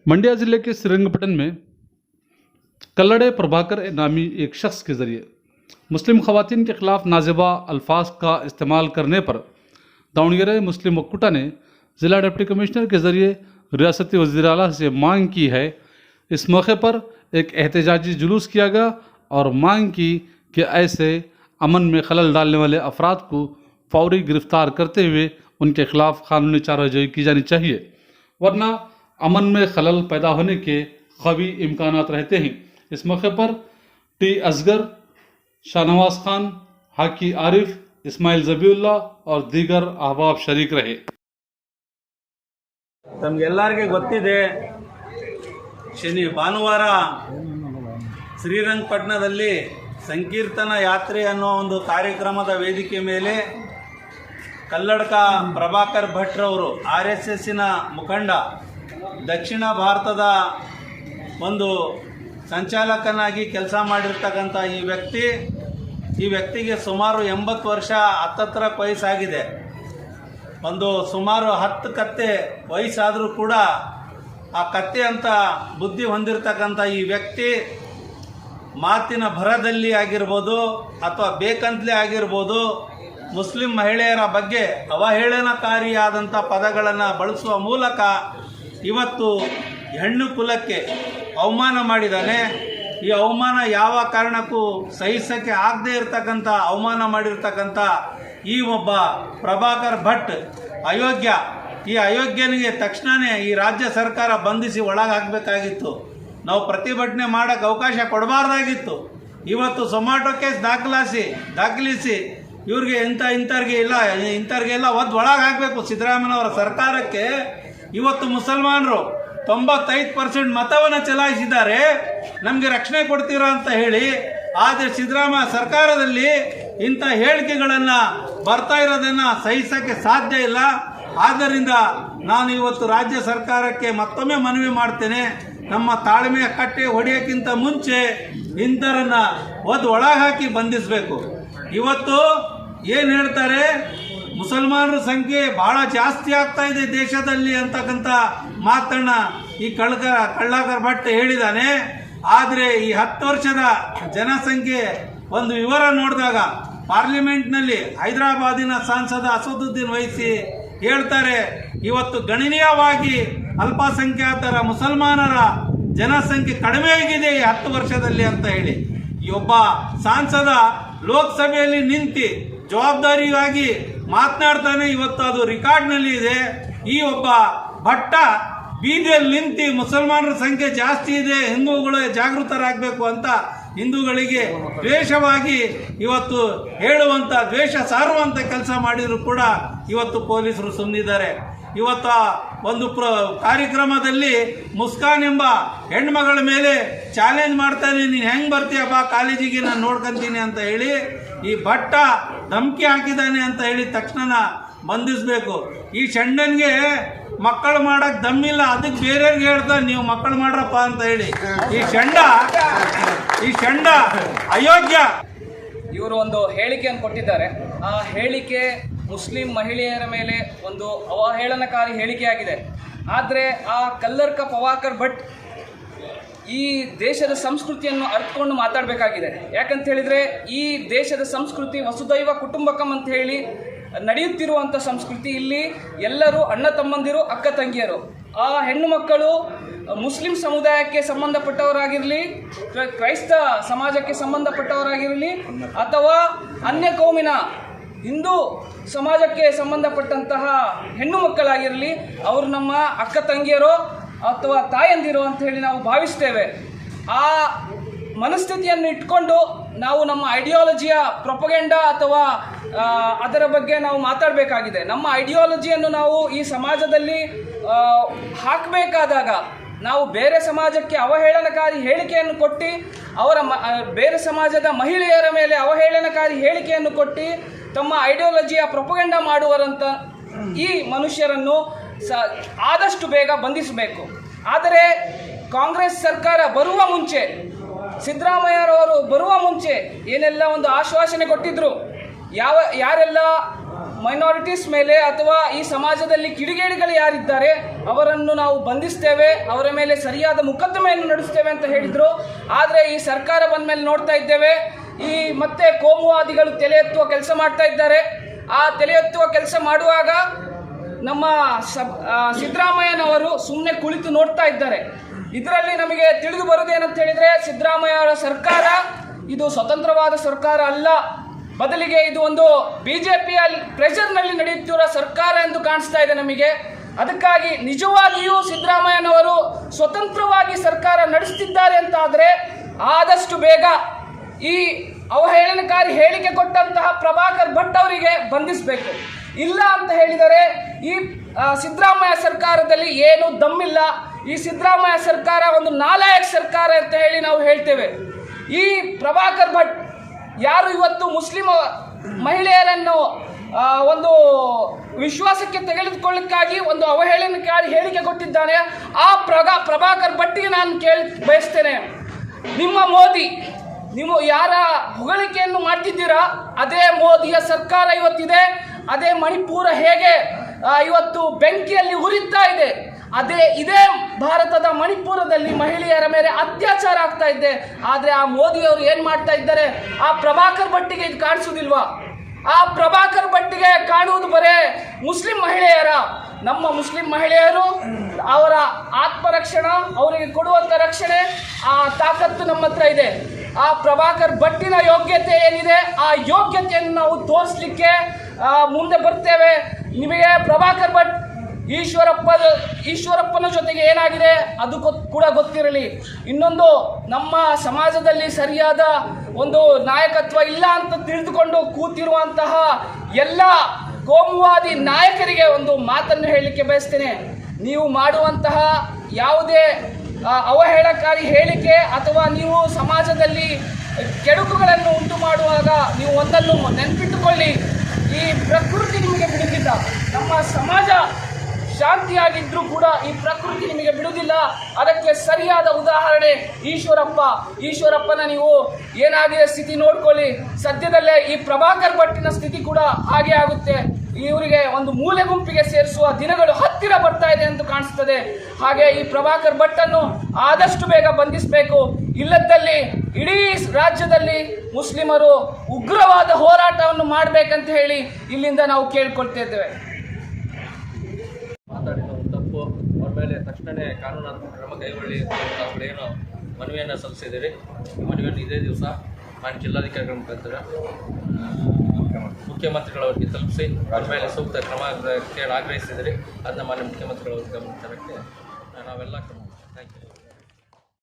मंड्या ज़िले के श्रीरंगपटन में कल्लड़े प्रभाकर नामी एक शख्स के ज़रिए मुस्लिम ख़वातीन के ख़िलाफ़ नाजेबा अल्फाज का इस्तेमाल करने पर दावणगेरे मुस्लिम वक्कुटा ने ज़िला डिप्टी कमिश्नर के ज़रिए रियासती वज़ीर आला से मांग की है। इस मौके पर एक एहतजाजी जुलूस किया गया और मांग की कि ऐसे अमन में खलल डालने वाले अफराद को फौरी गिरफ्तार करते हुए उनके खिलाफ कानूनी कार्रवाई की जानी चाहिए, वरना अमन में खलल पैदा होने के क़वी इम्कानात रहते हैं। इस मौके पर टी असगर, शाहनवाज खान, हाकी आरिफ, इस्माइल ज़बीउल्ला और दीगर अहबाब शरीक रहे। ತಮಗೆಲ್ಲರಿಗೆ ಗೊತ್ತಿದೆ, ಭಾನುವಾರ ಶ್ರೀರಂಗಪಟ್ಟಣದಲ್ಲಿ ಸಂಕೀರ್ತನ ಯಾತ್ರೆ ಅನ್ನೋ ಒಂದು ಕಾರ್ಯಕ್ರಮದ ವೇದಿಕೆ ಮೇಲೆ ಕಲ್ಲಡ್ಕ ಪ್ರಭಾಕರ್ ಭಟ್ರವರು RSSನ ಮುಖಂಡ, ದಕ್ಷಿಣ ಭಾರತದ ಒಂದು ಸಂಚಾಲಕನಾಗಿ ಕೆಲಸ ಮಾಡಿರ್ತಕ್ಕಂಥ ಈ ವ್ಯಕ್ತಿಗೆ ಸುಮಾರು 80 ವರ್ಷ ಹತ್ತತ್ರ ವಯಸ್ಸಾಗಿದೆ. ಒಂದು ಸುಮಾರು 10 ಕತ್ತೆ ವಯಸ್ಸಾದರೂ ಕೂಡ ಆ ಕತ್ತೆ ಅಂತ ಬುದ್ಧಿ ಹೊಂದಿರತಕ್ಕಂಥ ಈ ವ್ಯಕ್ತಿ ಮಾತಿನ ಭರದಲ್ಲಿ ಆಗಿರ್ಬೋದು ಅಥವಾ ಬೇಕಂತಲೇ ಆಗಿರ್ಬೋದು ಮುಸ್ಲಿಂ ಮಹಿಳೆಯರ ಬಗ್ಗೆ ಅವಹೇಳನಕಾರಿಯಾದಂಥ ಪದಗಳನ್ನು ಬಳಸುವ ಮೂಲಕ ಇವತ್ತು ಹೆಣ್ಣು ಕುಲಕ್ಕೆ ಅವಮಾನ ಮಾಡಿದ್ದಾನೆ. ಈ ಅವಮಾನ ಯಾವ ಕಾರಣಕ್ಕೂ ಸಹಿಸಕ್ಕೆ ಆಗದೇ ಇರತಕ್ಕಂಥ ಅವಮಾನ ಮಾಡಿರ್ತಕ್ಕಂಥ ಈ ಒಬ್ಬ ಪ್ರಭಾಕರ್ ಭಟ್ ಅಯೋಗ್ಯ. ಈ ಅಯೋಗ್ಯನಿಗೆ ತಕ್ಷಣವೇ ಈ ರಾಜ್ಯ ಸರ್ಕಾರ ಬಂಧಿಸಿ ಒಳಗಾಗಬೇಕಾಗಿತ್ತು. ನಾವು ಪ್ರತಿಭಟನೆ ಮಾಡೋಕ್ಕೆ ಅವಕಾಶ ಕೊಡಬಾರ್ದಾಗಿತ್ತು. ಇವತ್ತು ಸೊಮಾಟೊ ಕೇಸ್ ದಾಖಲಿಸಿ ಇವ್ರಿಗೆ ಇಂಥವ್ರಿಗೆಲ್ಲ ಒಳಗಾಗಬೇಕು. ಸಿದ್ದರಾಮಯ್ಯನವರ ಸರ್ಕಾರಕ್ಕೆ ಇವತ್ತು ಮುಸಲ್ಮಾನರು 95% ಮತವನ್ನು ಚಲಾಯಿಸಿದ್ದಾರೆ, ನಮಗೆ ರಕ್ಷಣೆ ಕೊಡ್ತೀರಾ ಅಂತ ಹೇಳಿ. ಆದರೆ ಸಿದ್ದರಾಮಯ್ಯ ಸರ್ಕಾರದಲ್ಲಿ ಇಂಥ ಹೇಳಿಕೆಗಳನ್ನು ಬರ್ತಾ ಇರೋದನ್ನು ಸಹಿಸೋಕ್ಕೆ ಸಾಧ್ಯ ಇಲ್ಲ. ಆದ್ದರಿಂದ ನಾನು ಇವತ್ತು ರಾಜ್ಯ ಸರ್ಕಾರಕ್ಕೆ ಮತ್ತೊಮ್ಮೆ ಮನವಿ ಮಾಡ್ತೇನೆ, ನಮ್ಮ ತಾಳ್ಮೆಯ ಕಟ್ಟೆ ಹೊಡೆಯೋಕ್ಕಿಂತ ಮುಂಚೆ ಇಂಥರನ್ನು ಒಳಹಾಕಿ ಬಂಧಿಸಬೇಕು. ಇವತ್ತು ಏನು ಹೇಳ್ತಾರೆ, ಮುಸಲ್ಮಾನರ ಸಂಖ್ಯೆ ಬಹಳ ಜಾಸ್ತಿ ಆಗ್ತಾ ಇದೆ ದೇಶದಲ್ಲಿ ಅಂತಕ್ಕಂಥ ಮಾತನ್ನ ಈ ಕಳ್ಳಾಕರ್ ಭಟ್ ಹೇಳಿದ್ದಾನೆ. ಆದರೆ ಈ 10 ವರ್ಷದ ಜನಸಂಖ್ಯೆ ಒಂದು ವಿವರ ನೋಡಿದಾಗ ಪಾರ್ಲಿಮೆಂಟ್ನಲ್ಲಿ ಹೈದರಾಬಾದಿನ ಸಂಸದ ಅಸದುದ್ದೀನ್ ವೈಸಿ ಹೇಳ್ತಾರೆ, ಇವತ್ತು ಗಣನೀಯವಾಗಿ ಅಲ್ಪಸಂಖ್ಯಾತರ ಮುಸಲ್ಮಾನರ ಜನಸಂಖ್ಯೆ ಕಡಿಮೆ ಆಗಿದೆ ಈ 10 ವರ್ಷದಲ್ಲಿ ಅಂತ ಹೇಳಿ. ಈ ಒಬ್ಬ ಸಂಸದ ಲೋಕಸಭೆಯಲ್ಲಿ ನಿಂತು ಜವಾಬ್ದಾರಿಯಾಗಿ ಮಾತನಾಡ್ತಾನೆ, ಇವತ್ತು ಅದು ರೆಕಾರ್ಡ್ನಲ್ಲಿ ಇದೆ. ಈ ಒಬ್ಬ ಭಟ್ಟ ಬೀದಿಯಲ್ಲಿ ನಿಂತು ಮುಸಲ್ಮಾನರ ಸಂಖ್ಯೆ ಜಾಸ್ತಿ ಇದೆ, ಹಿಂದೂಗಳು ಜಾಗೃತರಾಗಬೇಕು ಅಂತ ಹಿಂದೂಗಳಿಗೆ ದ್ವೇಷವಾಗಿ ಇವತ್ತು ಹೇಳುವಂಥ, ದ್ವೇಷ ಸಾರುವಂಥ ಕೆಲಸ ಮಾಡಿದ್ರು ಕೂಡ ಇವತ್ತು ಪೊಲೀಸರು ಸುಮ್ಮನಿದ್ದಾರೆ. ಇವತ್ತು ಒಂದು ಕಾರ್ಯಕ್ರಮದಲ್ಲಿ ಮುಸ್ಕಾನ್ ಎಂಬ ಹೆಣ್ಮಗಳ ಮೇಲೆ ಚಾಲೆಂಜ್ ಮಾಡ್ತಾನೆ, ನೀನು ಹೆಂಗೆ ಬರ್ತೀಯಪ್ಪ ಕಾಲೇಜಿಗೆ, ನಾನು ನೋಡ್ಕೊಂತೀನಿ ಅಂತ ಹೇಳಿ ಈ ಭಟ್ಟ ಧಮಕಿ ಹಾಕಿದ್ದಾನೆ ಅಂತ ಹೇಳಿ ತಕ್ಷಣ ಬಂಧಿಸಬೇಕು. ಈ ಷಂಡನ್ಗೆ ಮಕ್ಕಳು ಮಾಡಕ್ಕೆ ದಮ್ಮಿಲ್ಲ, ಅದಕ್ಕೆ ಬೇರೆಯವ್ರಿಗೆ ಹೇಳ್ತಾರೆ ನೀವು ಮಕ್ಕಳು ಮಾಡ್ರಪ್ಪ ಅಂತ ಹೇಳಿ. ಈ ಷಂಡ ಅಯೋಗ್ಯ. ಇವರು ಒಂದು ಹೇಳಿಕೆಯನ್ನು ಕೊಟ್ಟಿದ್ದಾರೆ. ಆ ಹೇಳಿಕೆ ಮುಸ್ಲಿಂ ಮಹಿಳೆಯರ ಮೇಲೆ ಒಂದು ಅವಹೇಳನಕಾರಿ ಹೇಳಿಕೆಯಾಗಿದೆ. ಆದರೆ ಆ ಕಲ್ಲಡ್ಕ ಪ್ರಭಾಕರ್ ಭಟ್ ಈ ದೇಶದ ಸಂಸ್ಕೃತಿಯನ್ನು ಅರ್ಥಕೊಂಡು ಮಾತಾಡಬೇಕಾಗಿದೆ. ಯಾಕಂತ ಹೇಳಿದರೆ ಈ ದೇಶದ ಸಂಸ್ಕೃತಿ ವಸುದೈವ ಕುಟುಂಬಕಂ ಅಂತ ಹೇಳಿ ನಡೆಯುತ್ತಿರುವಂಥ ಸಂಸ್ಕೃತಿ. ಇಲ್ಲಿ ಎಲ್ಲರೂ ಅಣ್ಣ ತಮ್ಮಂದಿರು, ಅಕ್ಕ ತಂಗಿಯರು. ಆ ಹೆಣ್ಣು ಮಕ್ಕಳು ಮುಸ್ಲಿಂ ಸಮುದಾಯಕ್ಕೆ ಸಂಬಂಧಪಟ್ಟವರಾಗಿರಲಿ, ಕ್ರೈಸ್ತ ಸಮಾಜಕ್ಕೆ ಸಂಬಂಧಪಟ್ಟವರಾಗಿರಲಿ, ಅಥವಾ ಅನ್ಯ ಕೌಮಿನ ಹಿಂದೂ ಸಮಾಜಕ್ಕೆ ಸಂಬಂಧಪಟ್ಟಂತಹ ಹೆಣ್ಣು ಮಕ್ಕಳಾಗಿರಲಿ, ಅವರು ನಮ್ಮ ಅಕ್ಕ ತಂಗಿಯರೋ ಅಥವಾ ತಾಯಂದಿರೋ ಅಂತ ಹೇಳಿ ನಾವು ಭಾವಿಸ್ತೇವೆ. ಆ ಮನಸ್ಥಿತಿಯನ್ನು ಇಟ್ಕೊಂಡು ನಾವು ನಮ್ಮ ಐಡಿಯಾಲಜಿಯ ಪ್ರೊಪಗೆಂಡಾ ಅಥವಾ ಅದರ ಬಗ್ಗೆ ನಾವು ಮಾತಾಡಬೇಕಾಗಿದೆ. ನಮ್ಮ ಐಡಿಯಾಲಜಿಯನ್ನು ನಾವು ಈ ಸಮಾಜದಲ್ಲಿ ಹಾಕಬೇಕಾದಾಗ ನಾವು ಬೇರೆ ಸಮಾಜಕ್ಕೆ ಅವಹೇಳನಕಾರಿ ಹೇಳಿಕೆಯನ್ನು ಕೊಟ್ಟು ಬೇರೆ ಸಮಾಜದ ಮಹಿಳೆಯರ ಮೇಲೆ ಅವಹೇಳನಕಾರಿ ಹೇಳಿಕೆಯನ್ನು ಕೊಟ್ಟು ತಮ್ಮ ಐಡಿಯಾಲಜಿಯ ಪ್ರೊಪಗೆಂಡಾ ಮಾಡುವರಂಥ ಈ ಮನುಷ್ಯರನ್ನು ಆದಷ್ಟು ಬೇಗ ಬಂಧಿಸಬೇಕು. ಆದರೆ ಕಾಂಗ್ರೆಸ್ ಸರ್ಕಾರ ಬರುವ ಮುಂಚೆ, ಸಿದ್ದರಾಮಯ್ಯರವರು ಬರುವ ಮುಂಚೆ ಏನೆಲ್ಲ ಒಂದು ಆಶ್ವಾಸನೆ ಕೊಟ್ಟಿದ್ರು, ಯಾರೆಲ್ಲ ಮೈನಾರಿಟೀಸ್ ಮೇಲೆ ಅಥವಾ ಈ ಸಮಾಜದಲ್ಲಿ ಕಿಡಿಗೇಡಿಗಳು ಯಾರಿದ್ದಾರೆ ಅವರನ್ನು ನಾವು ಬಂಧಿಸ್ತೇವೆ, ಅವರ ಮೇಲೆ ಸರಿಯಾದ ಮೊಕದ್ದಮೆಯನ್ನು ನಡೆಸ್ತೇವೆ ಅಂತ ಹೇಳಿದರು. ಆದರೆ ಈ ಸರ್ಕಾರ ಬಂದ ಮೇಲೆ ನೋಡ್ತಾ ಇದ್ದೇವೆ, ಈ ಮತ್ತೆ ಕೋಮುವಾದಿಗಳು ತಲೆ ಎತ್ತುವ ಕೆಲಸ ಮಾಡ್ತಾ ಇದ್ದಾರೆ. ಆ ತಲೆ ಎತ್ತುವ ಕೆಲಸ ಮಾಡುವಾಗ ನಮ್ಮ ಸಿದ್ದರಾಮಯ್ಯನವರು ಸುಮ್ಮನೆ ಕುಳಿತು ನೋಡ್ತಾ ಇದ್ದಾರೆ. ಇದರಲ್ಲಿ ನಮಗೆ ತಿಳಿದು ಬರೋದೇನಂತ ಹೇಳಿದರೆ, ಸಿದ್ದರಾಮಯ್ಯ ಅವರ ಸರ್ಕಾರ ಇದು ಸ್ವತಂತ್ರವಾದ ಸರ್ಕಾರ ಅಲ್ಲ, ಬದಲಿಗೆ ಇದು ಒಂದು ಬಿಜೆಪಿಯ ಪ್ರೆಷರ್ನಲ್ಲಿ ನಡೆಯುತ್ತಿರುವ ಸರ್ಕಾರ ಎಂದು ಕಾಣಿಸ್ತಾ ಇದೆ ನಮಗೆ. ಅದಕ್ಕಾಗಿ ನಿಜವಾಗಿಯೂ ಸಿದ್ದರಾಮಯ್ಯನವರು ಸ್ವತಂತ್ರವಾಗಿ ಸರ್ಕಾರ ನಡೆಸುತ್ತಿದ್ದಾರೆ ಅಂತಾದರೆ ಆದಷ್ಟು ಬೇಗ ಈ ಅವಹೇಳನಕಾರಿ ಹೇಳಿಕೆ ಕೊಟ್ಟಂತಹ ಪ್ರಭಾಕರ್ ಭಟ್ ಅವರಿಗೆ ಬಂಧಿಸಬೇಕು. ಇಲ್ಲ ಅಂತ ಹೇಳಿದರೆ ಈ ಸಿದ್ದರಾಮಯ್ಯ ಸರ್ಕಾರದಲ್ಲಿ ಏನೂ ದಮ್ಮಿಲ್ಲ. ಈ ಸಿದ್ದರಾಮಯ್ಯ ಸರ್ಕಾರ ಒಂದು ನಾಲಾಯಕ ಸರ್ಕಾರ ಅಂತ ಹೇಳಿ ನಾವು ಹೇಳ್ತೇವೆ. ಈ ಪ್ರಭಾಕರ್ ಭಟ್ ಯಾರು ಇವತ್ತು ಮುಸ್ಲಿಂ ಮಹಿಳೆಯರನ್ನು ಒಂದು ವಿಶ್ವಾಸಕ್ಕೆ ತೆಗೆದುಕೊಳ್ಳಕ್ಕಾಗಿ ಒಂದು ಅವಹೇಳನಕಾರಿ ಹೇಳಿಕೆ ಕೊಟ್ಟಿದ್ದಾನೆ, ಆ ಪ್ರಭಾಕರ್ ಭಟ್ಟಿಗೆ ನಾನು ಬಯಸ್ತೇನೆ, ನಿಮ್ಮ ಮೋದಿ, ನೀವು ಯಾರ ಹೊಗಳಿಕೆಯನ್ನು ಮಾಡ್ತಿದ್ದೀರಾ ಅದೇ ಮೋದಿಯ ಸರ್ಕಾರ ಇವತ್ತಿದೆ. ಅದೇ ಮಣಿಪುರ ಹೇಗೆ ಇವತ್ತು ಬೆಂಕಿಯಲ್ಲಿ ಉರಿತಾ ಇದೆ, ಇದೇ ಭಾರತದ ಮಣಿಪುರದಲ್ಲಿ ಮಹಿಳೆಯರ ಮೇಲೆ ಅತ್ಯಾಚಾರ ಆಗ್ತಾ ಇದೆ. ಆದರೆ ಆ ಮೋದಿಯವರು ಏನು ಮಾಡ್ತಾ ಇದ್ದಾರೆ, ಆ ಪ್ರಭಾಕರ್ ಭಟ್ಟಿಗೆ ಇದು ಕಾಣಿಸೋದಿಲ್ವಾ? ಆ ಪ್ರಭಾಕರ್ ಭಟ್ಟಿಗೆ ಕಾಣುವುದು ಬರೇ ಮುಸ್ಲಿಂ ಮಹಿಳೆಯರ, ನಮ್ಮ ಮುಸ್ಲಿಂ ಮಹಿಳೆಯರು ಅವರ ಆತ್ಮರಕ್ಷಣೆ, ಅವರಿಗೆ ಕೊಡುವಂಥ ರಕ್ಷಣೆ, ಆ ತಾಕತ್ತು ನಮ್ಮ ಹತ್ರ ಇದೆ. ಆ ಪ್ರಭಾಕರ್ ಭಟ್ಟಿನ ಯೋಗ್ಯತೆ ಏನಿದೆ, ಆ ಯೋಗ್ಯತೆಯನ್ನು ನಾವು ತೋರಿಸಲಿಕ್ಕೆ ಮುಂದೆ ಬರ್ತೇವೆ. ನಿಮಗೆ ಪ್ರಭಾಕರ್ ಭಟ್ ಈಶ್ವರಪ್ಪನ ಜೊತೆಗೆ ಏನಾಗಿದೆ ಅದು ಕೂಡ ಗೊತ್ತಿರಲಿ. ಇನ್ನೊಂದು, ನಮ್ಮ ಸಮಾಜದಲ್ಲಿ ಸರಿಯಾದ ಒಂದು ನಾಯಕತ್ವ ಇಲ್ಲ ಅಂತ ತಿಳಿದುಕೊಂಡು ಕೂತಿರುವಂತಹ ಎಲ್ಲ ಕೋಮುವಾದಿ ನಾಯಕರಿಗೆ ಒಂದು ಮಾತನ್ನು ಹೇಳಲಿಕ್ಕೆ ಬಯಸ್ತೇನೆ. ನೀವು ಮಾಡುವಂತಹ ಯಾವುದೇ ಅವಹೇಳನಕಾರಿ ಹೇಳಿಕೆ ಅಥವಾ ನೀವು ಸಮಾಜದಲ್ಲಿ ಕೆಡುಕುಗಳನ್ನು ಉಂಟು ಮಾಡುವಾಗ ನೀವು ಒಂದನ್ನು ನೆನಪಿಟ್ಟುಕೊಳ್ಳಿ, ಈ ಪ್ರಕೃತಿ ನಿಮಗೆ ಬಿಡುವುದಿಲ್ಲ. ನಮ್ಮ ಸಮಾಜ ಶಾಂತಿಯಾಗಿದ್ದರೂ ಕೂಡ ಈ ಪ್ರಕೃತಿ ನಿಮಗೆ ಬಿಡುವುದಿಲ್ಲ. ಅದಕ್ಕೆ ಸರಿಯಾದ ಉದಾಹರಣೆ ಈಶ್ವರಪ್ಪನ ನೀವು ಏನಾಗಿದೆ ಸ್ಥಿತಿ ನೋಡ್ಕೊಳ್ಳಿ. ಸದ್ಯದಲ್ಲೇ ಈ ಪ್ರಭಾಕರ್ ಭಟ್ಟಿನ ಸ್ಥಿತಿ ಕೂಡ ಹಾಗೆ ಆಗುತ್ತೆ. ಇವರಿಗೆ ಒಂದು ಮೂಲೆ ಗುಂಪಿಗೆ ಸೇರಿಸುವ ದಿನಗಳು ಹತ್ತಿರ ಬರ್ತಾ ಇದೆ ಎಂದು ಕಾಣಿಸ್ತದೆ. ಹಾಗೆ ಈ ಪ್ರಭಾಕರ್ ಭಟ್ಟನ್ನು ಆದಷ್ಟು ಬೇಗ ಬಂಧಿಸಬೇಕು. ಇಲ್ಲದ್ದಲ್ಲಿ ಇಡೀ ರಾಜ್ಯದಲ್ಲಿ ಮುಸ್ಲಿಮರು ಉಗ್ರವಾದ ಹೋರಾಟವನ್ನು ಮಾಡಬೇಕಂತ ಹೇಳಿ ಇಲ್ಲಿಂದ ನಾವು ಕೇಳ್ಕೊಳ್ತಾ ಇದ್ದೇವೆ. ಮಾತಾಡಿದ ತಪ್ಪು, ಅವ್ರ ಮೇಲೆ ತಕ್ಷಣವೇ ಕಾನೂನಾತ್ಮಕ ಕ್ರಮ ಕೈಗೊಳ್ಳಿ ಅಂತ ಏನು ಮನವಿಯನ್ನು ಸಲ್ಲಿಸಿದ್ದೀರಿ. ಈ ಮನವಿಯನ್ನು ಇದೇ ದಿವಸ ಮಾನ್ಯ ಜಿಲ್ಲಾಧಿಕಾರಿಗಳ ಮುಖಾಂತರ ಮುಖ್ಯಮಂತ್ರಿಗಳವರಿಗೆ ತಲುಪಿಸಿ ಅವ್ರ ಮೇಲೆ ಸೂಕ್ತ ಕ್ರಮ ಆಗ್ರಹಿಸಿದ್ದೀರಿ. ಅದನ್ನ ಮಾನ್ಯ ಮುಖ್ಯಮಂತ್ರಿಗಳವ್ರ ಗಮನಕ್ಕೆ ನಾವೆಲ್ಲ ಕ್ರಮ. Thank you.